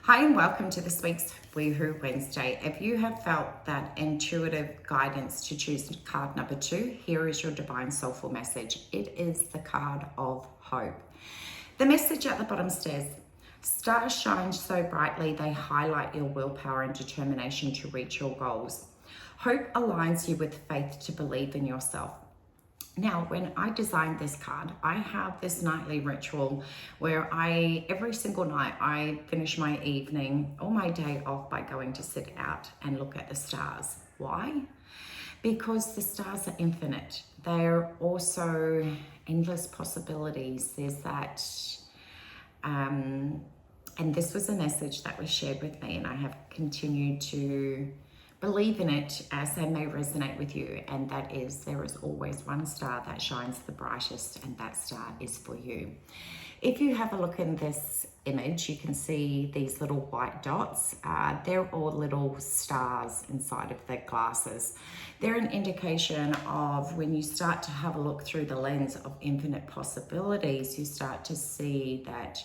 Hi and welcome to this week's Woohoo Wednesday. If you have felt that intuitive guidance to choose card number 2, here is your divine soulful message. It is the card of hope. The message at the bottom says, stars shine so brightly they highlight your willpower and determination to reach your goals. Hope aligns you with faith to believe in yourself. Now, when I designed this card, I have this nightly ritual where every single night, I finish my evening or my day off by going to sit out and look at the stars. Why? Because the stars are infinite. They're also endless possibilities. There's that, and this was a message that was shared with me, and I have continued to believe in it as they may resonate with you, and that is, there is always one star that shines the brightest, and that star is for you. If you have a look in this image, you can see these little white dots. They're all little stars inside of the glasses. They're an indication of when you start to have a look through the lens of infinite possibilities, you start to see that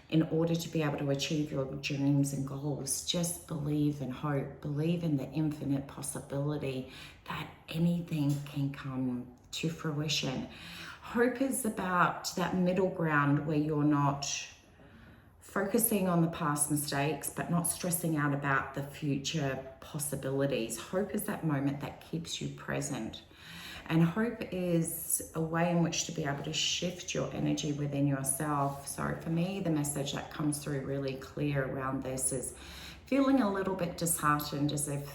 in order to be able to achieve your dreams and goals, just believe and hope, believe in the infinite possibility that anything can come to fruition. Hope is about that middle ground where you're not focusing on the past mistakes, but not stressing out about the future possibilities. Hope is that moment that keeps you present. And hope is a way in which to be able to shift your energy within yourself. So for me, the message that comes through really clear around this is feeling a little bit disheartened, as if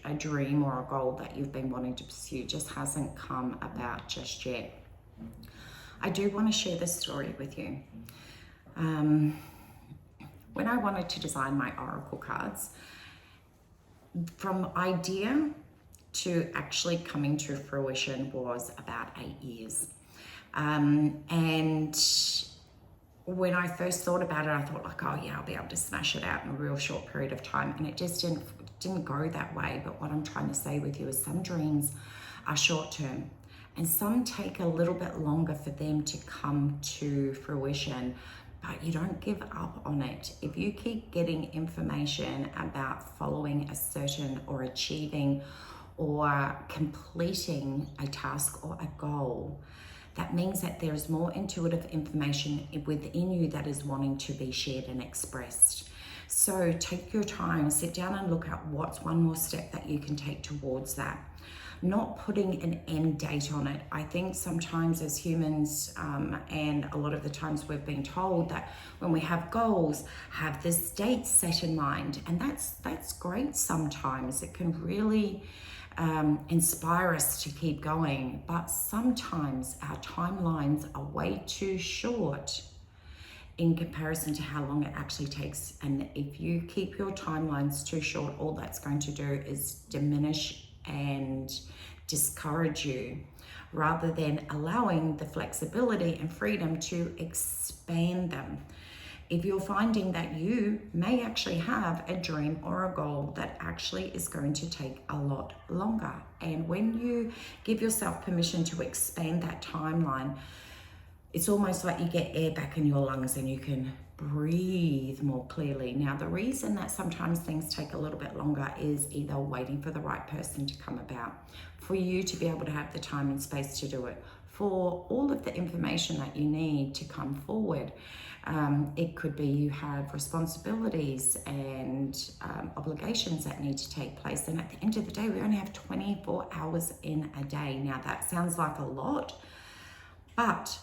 a dream or a goal that you've been wanting to pursue just hasn't come about just yet. I do want to share this story with you. When I wanted to design my Oracle cards, from idea to actually coming to fruition was about 8 years. And when I first thought about it, I thought like, oh yeah, I'll be able to smash it out in a real short period of time. And it just didn't go that way. But what I'm trying to say with you is some dreams are short term and some take a little bit longer for them to come to fruition. But you don't give up on it. If you keep getting information about following a certain or achieving or completing a task or a goal, that means that there's more intuitive information within you that is wanting to be shared and expressed. So take your time, sit down and look at what's one more step that you can take towards that. Not putting an end date on it. I think sometimes as humans, and a lot of the times we've been told that when we have goals, have this date set in mind. And that's great sometimes. It can really inspire us to keep going. But sometimes our timelines are way too short in comparison to how long it actually takes. And if you keep your timelines too short, all that's going to do is diminish and discourage you, rather than allowing the flexibility and freedom to expand them. If you're finding that you may actually have a dream or a goal that actually is going to take a lot longer, and when you give yourself permission to expand that timeline, it's almost like you get air back in your lungs and you can breathe more clearly. Now, the reason that sometimes things take a little bit longer is either waiting for the right person to come about, for you to be able to have the time and space to do it, for all of the information that you need to come forward. It could be you have responsibilities and obligations that need to take place. And at the end of the day, we only have 24 hours in a day. Now, that sounds like a lot, but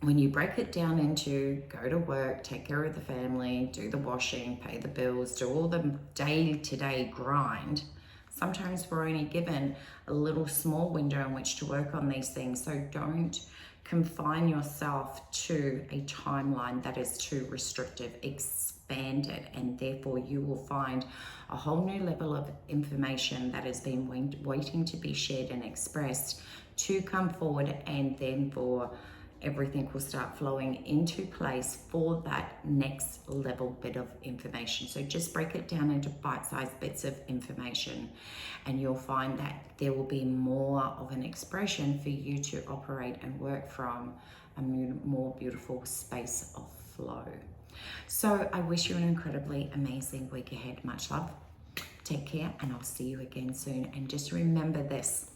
when you break it down into go to work, take care of the family, do the washing, pay the bills, do all the day-to-day grind, sometimes we're only given a little small window in which to work on these things. So don't confine yourself to a timeline that is too restrictive. Expand it, and therefore you will find a whole new level of information that has been waiting to be shared and expressed to come forward, and then for everything will start flowing into place for that next level bit of information. So just break it down into bite-sized bits of information, and you'll find that there will be more of an expression for you to operate and work from, a more beautiful space of flow. So I wish you an incredibly amazing week ahead. Much love. Take care, and I'll see you again soon. And just remember this.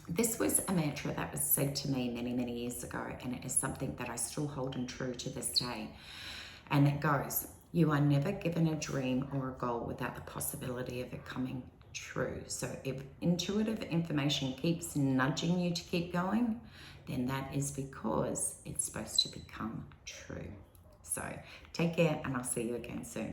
This was a mantra that was said to me many, many years ago, and it is something that I still hold and true to this day. And it goes, you are never given a dream or a goal without the possibility of it coming true. So if intuitive information keeps nudging you to keep going, then that is because it's supposed to become true. So take care, and I'll see you again soon.